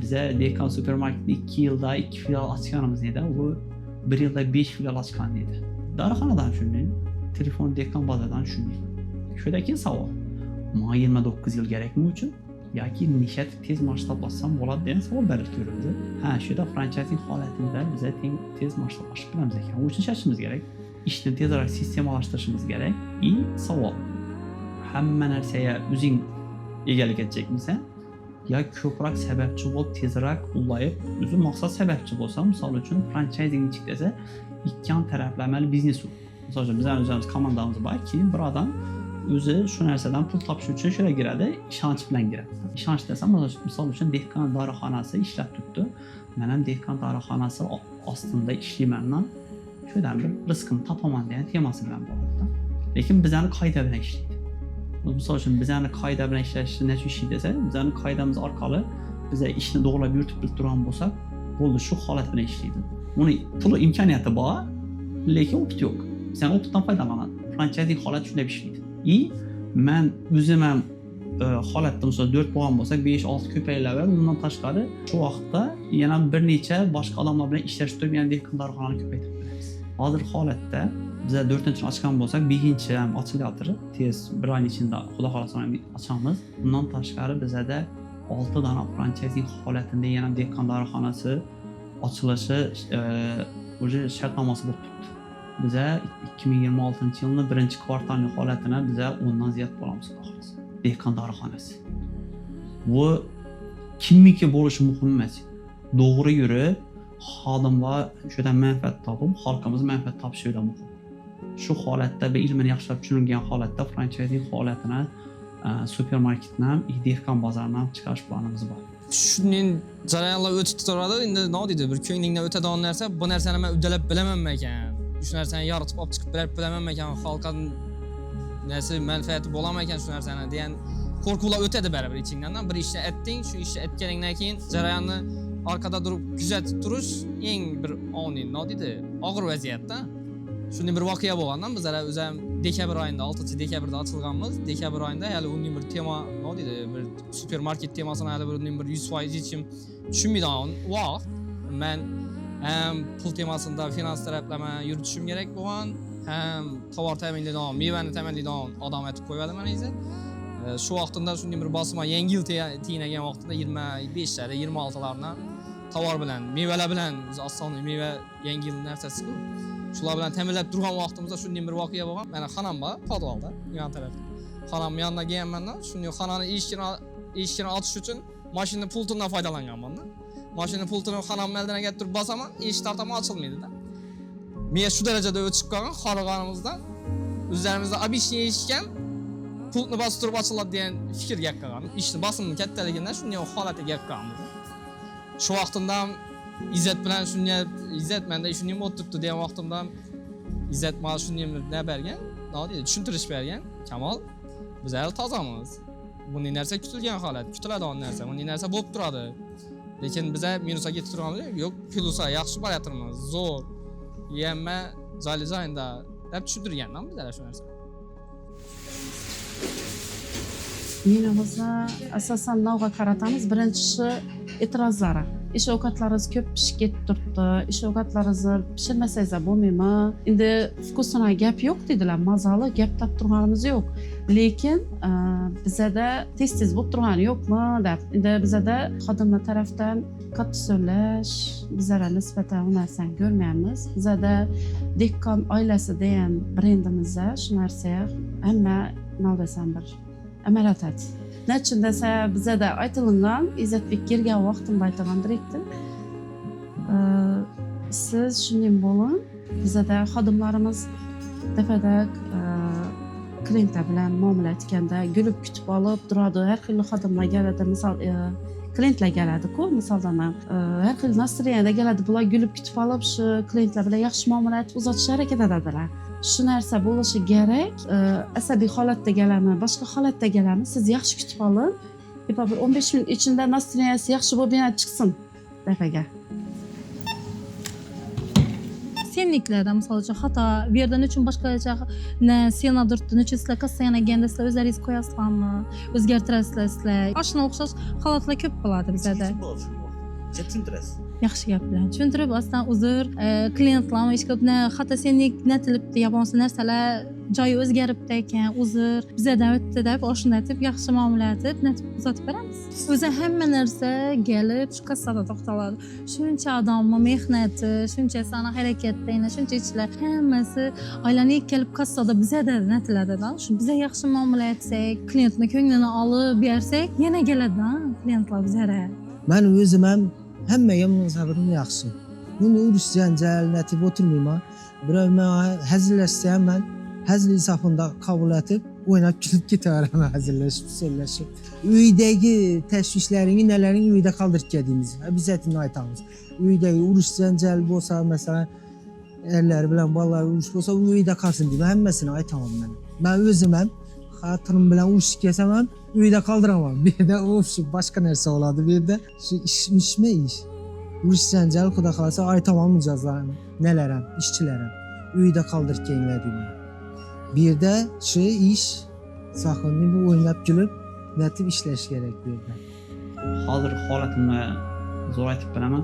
Biza Dehqon supermarketni 2 yilda 2 filial ochganimiz edi. Bu 1 yılda 5 filial açkan dedi. Darixonadan shunday, telefon Dehqon bozoridan shunday. Shudaki savol. Ma 29 yil kerakmi uchun yoki nishat tez masshtablashsam bo'ladi degan savol berildi. Ha, shuda fransayzing holatida biz tez masshtablashib bilamiz ekan. U uchun ishlashimiz kerak. Ishni tezroq sistemlashtirishimiz kerak. Savol. Hamma narsaga o'zing egalik edecekmisan? Ya ko'proq sababchi bo'lib tezroq ulayib, o'zi maqsad sababchi bo'lsa, misol uchun fransayzing desa, ikki taraflamali biznes u. Misol uchun bizning o'zimiz komandamiz bor, keyin bir odam o'zi shu narsadan pul topish uchun shunga giradi, ishonch bilan giradi. Ishonch desam, misol uchun Dehqon dorixonasi ishlab turibdi. Men ham Dehqon dorixonasi ostida ishlayman. Shundan bir rizqimni topaman degan temasi bilan bo'ladi. Lekin bizani qoida bilan ishlaydi. Misol uchun bizani qoida bilan ishlashni nechun ish desa, bizani qoidamiz orqali biza ishni to'g'rilab yuritib bilib turgan bo'lsak, bo'ldi shu holat bilan ishlaydi. Uni puli imkoniyati bor, lekin opit yo'q. Sen opitdan foydalanadi. Fransayzing holat shunday ishlaydi. Men o'zim ham holatda misol 4 bo'lgan bo'lsak, 5-6 ko'paylaveradi. Undan tashqari shu vaqtda yana bir necha boshqa odamlar bilan ishlash turib, yana Dehqon dorixonani ko'paytirib beramiz. Hozir holatda biz 4-chi ochgan bo'lsak, 5-chi ham ochilayotir. Tez bir oy ichida xudo xolasa ochamiz. Bundan tashqari bizda 6 dona fransayzing holatida yana Dehqon dorixonasi ochilishi o'zi shartnomasi bo'lib turibdi. Biz 2026-yilning 1-kvartalning holatini biz 10 dan ziyod bo'lamiz xudo xolasa. Dehqon dorixonasi. Bu kimniki bo'lishi muhim emas. To'g'ri yurib, xodimlar shundan manfaat topib, xalqimiz manfaat topishi juda muhim. Shu holatda bir ilmini yaxshilab tushunilgan holatda fransayzing holatini supermarketni ham, Dehqon bozorini ham chiqarish planimiz bor. Shuning jarayonlar o'tib turadi. Endi nima deydi? Bir ko'nglingdan o'tadigan narsa, bu narsani men uddalab bilamanmi ekan? Shu narsani yoritib olib chiqib bilamanmi ekan? Xalqqa narsa manfaati bo'ladimi ekan shu narsani degan qo'rquvlar o'tadi baribir ichingdan. Bir ishni aytding, shu ishni aytganingdan keyin jarayonni orqada turib kuzatib turish eng bir oniy, nima deydi? Og'ir vaziyatda. Shunday bir voqea bo'lgandan bizlar o'zim dekabr oyida 6-dekabrda ochilganmiz. Dekabr oyida hali uning bir tema, nima deydi? Bir supermarket temasini hali bir 100% hech kim tushunmaydigan vaqt. Men ham pul temasida finans taraflama yuritishim kerak bo'lgan, ham tovar ta'minlaydigan, mevani ta'minlaydigan odam aytib qo'yadi meni esa. Shu vaqtda shunday bir bosma yangi yil tiyinagan vaqtida 25lar, 26larni tovar bilan, mevalar bilan, o'zi osonlik meva yangi yil narsasi-ku. Shular bilan ta'minlab turgan vaqtimizda shunday bir voqea bo'lgan. Mana xonam bor, podvalda, yon tarafda. Xonam yonida kelganman, shunday xonani eshikini ochish uchun mashina pultidan foydalanganman. Mashina pultini xonam maldanaga turib bosaman, eshik tartaman ochilmaydi-da. Men shu darajada o'chib qolgan xorig'onimizdan o'zlarimizda obishni eshitgan, pultni bosib turib ochiladi degan fikrga kelgan. Ishni bosimning kattaligidan shunday holatga kelib qolganmiz. Shu vaqtimda Izzat bilan shunday Izzat menda shunday bo'lib turibdi degan vaqtimda İzzet mana shunday ne bergan, nima deydi, tushuntirish bergan. Kamol, biz hali tozamiz. Bunday narsa kutilgan holat, kutiladigan narsa, bunday narsa bo'lib turadi. Lekin biz minusga ketib turamiz, yo'q, plusga yaxshi borayotirmiz, zo'r. Yemma joyda deb tushuntirganman bizlar shu narsa. Meni o'zi asosan navga qaratamiz. Birinchisi e'tirozlari. Ish ovqatlaringiz ko'p pishib ketib turibdi. Ish ovqatlaringizni pishirmasangiz bo'lmaymi? Endi vkusuna gap yo'q dedilar, mazali gap tap turganimiz yo'q. Lekin bizada tez bo'lib turgani yo'qmi deb. Endi bizada xodimlar tarafdan katta so'zlash, bizlarga nisbatan u narsani ko'rmaymiz. Bizada Dehqon oilasi degan brendimizda shu narsa hamma nima desam bir amaliyat. Nechun desa bizada aytilgan, Izzatbek kelgan vaqtimda aytgan direktor. Siz shunday bo'ling, bizada xodimlarimiz dafadak klientlar bilan muomala etganda gulib kutib olib turadi. Har xil xodimlar keladi, misol klientlar keladi-ku, misoldan har xil nastroyeniyada keladi. Bular gulib kutib olib shu klientlar bilan yaxshi muomala etib uzatishga harakat etadilar. Shu narsa bo'lishi kerak. Asabiy holatda kelami, boshqa holatda kelami, siz yaxshi kutib olib, bir 15 minut ichida nastroyeniyasi yaxshi bo'lib yana chiqsin dafaga. Senliklarda misol uchun xato bu yerdan uchun boshqacha senator uchun sizlar kassani ganda sizlar o'zlaringiz qo'yasizlarmi, o'zgartirasizlar sizlar. Oshna o'xshash holatlar ko'p bo'ladi bizda. Tushuntirasiz. Yaxshi gap bilan tushuntirib, aslan uzr, klientlarga ish ko'pni xato senlik natilibdi, yaponcha narsalar joyi o'zgaribdi ekan, uzr, bizadan o'tdi deb oshunatib, yaxshi muomala etib, natib uzatib beramiz. O'zi hamma narsa kelib shu kassada to'xtaladi. Shuncha odamning mehnati, shuncha sana harakatda, shuncha ishlar hammasi aylanib kelib kassada bizada natiladi-da. Shu biza yaxshi muomala etsak, klientning ko'nglini olib bersak, yana keladi-da klientlar bizga. Men o'zim ham hammaga munosabatim yaxshi. Buni urush janjal natib o'tirmayman. Birov men hazillashsa ham men hazil safında qabul etib, o'ynab kulib ketaveraman, hazillashib, so'zlashib. Uydagi tashvishlaringiz nalaring uyda qoldirib ketdingiz. Biz aytini aytamiz. Uydagi urush janjal bo'lsa, masalan, erlar bilan bolalar urush bo'lsa, uyda qolsin deb hammasini aytaman men. Men o'zim ham xatirim bilan urushib kelsam ham uyda qoldiraman. Bu yerda o'xshab boshqa narsa bo'ladi bu yerda. Shu ishmi ish. Urush janjal xudo xolasa aytaman mijozlarni, nelar ham, ishchilar ham uyda qoldirib kelinglar deyman. Bu yerda shu ish sohani bu o'ynab kulib, natib ishlash kerak bu yerda. Hozir holatimni zo'r aytib beraman.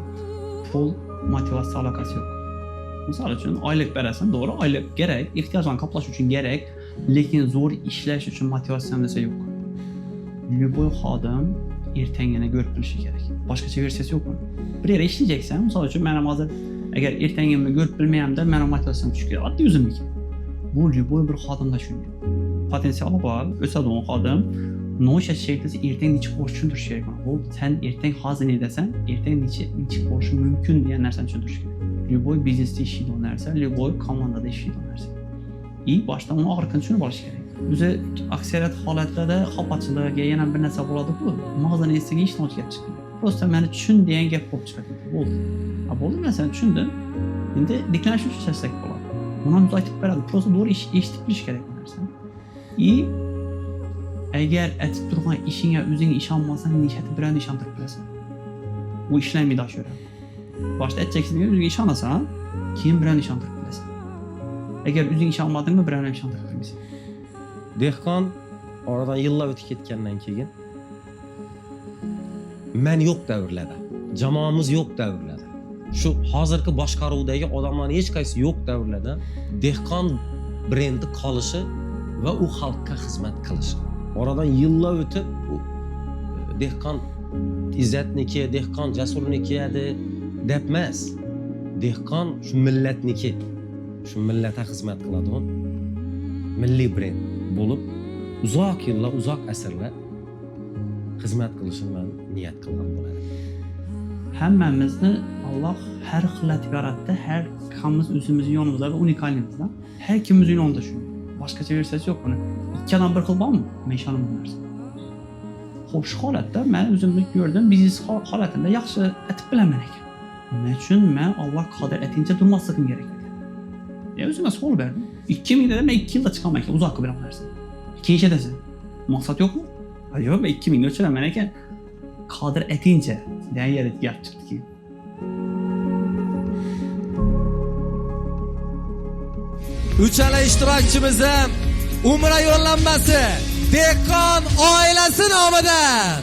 Pul motivatsiya aloqasi yo'q. Misol uchun oylik berasan, to'g'ri, oylik kerak, ehtiyojlarni qoplash uchun kerak, lekin zo'r ishlash uchun motivatsiya desa yo'q. Любой xodim ertangini ko'rib bilishi kerak. Boshqacha versiyasi yo'q buni. Bir yerda ishlayacaksan, misol uchun men ham hozir agar ertangimni ko'rib bilmayamda, meni motivatsiyam tushib ketadi. Oddiy o'zimniki. Bu любой bir xodimda shunday. Potensiali bor, o'sadigan xodim no'shash shekilda ertang nechik bo'lishi tushuntirish kerak. Bu sen ertang hozir ne desan, ertang nechik bo'lishi mumkin degan narsani tushuntirish kerak. Любой biznesda ishlaydigan narsa, любой komandada ishlaydigan narsa. Boshdan uni og'riqini tushunib olish kerak. O'zi aksariyat holatlarda xafachilikga yana bir narsa bo'ladi-ku. Mag'zini esiga ishni ochib chiqadi. Prosta meni tushun degan gap bo'lib chiqadi. Bo'ldi. Bo'ldi, men seni tushundim. Endi deklaratsiya ishlasak bo'ladi. Buni ham aytib beradi. Prosta to'g'ri eshitib bilish kerak bu narsani. Agar aytib turgan ishingga o'zing ishonmasang, nechta bilan ishontirib bilasan. Bu ishlamaydi shu yerda. Boshda aytjaksizga o'zingga ishonasan, keyin bilan ishontirib bilasan. Agar o'zing ishonmadingmi, bilan ham ishontirib bilmaysan. Dehqon oradan yillar o'tib ketgandan keyin men yo'q davrlarda, jamoamiz yo'q davrlarda, shu hozirgi boshqaruvdagi odamlarning hech qaysi yo'q davrlarda dehqon brendi qolishi va u xalqqa xizmat qilishi. Oradan yillar o'tib dehqon Izzatniki, dehqon Jasurniki deb emas. Dehqon shu millatniki. Shu millatga xizmat qiladigan milliy brend bo'lib, uzoq yillar, uzoq asrlar xizmat qilishini men niyat qilgan bo'ladim. Hammamizni Alloh har xillatib yaratdi, har kimimiz o'zimizning yonimizda unikalmizda. Har kimimizning yonida shu. Boshqacha versiyasi yo'q buni. Ikkidan bir xil bormi? Men ishonaman bu narsa. Xo'p, shu holatda men o'zimni ko'rdim, biznes holatida yaxshi aytib bilaman ekan. Nima uchun men Alloh qodir aytincha turmasligim kerak ekan. Ya özüme sol verdim. 2000 dedim ben 2 yılda çıkamayım ki uzak bir anlarsın. 2 iş edesin. Maksat yok mu? Hadi yok ben 2000 ölçülen meneken kadir etince den yere gel çıktı ki. Uchala ishtirokchimiz Umra yo'llanmasi Dehqon oilasi nomidan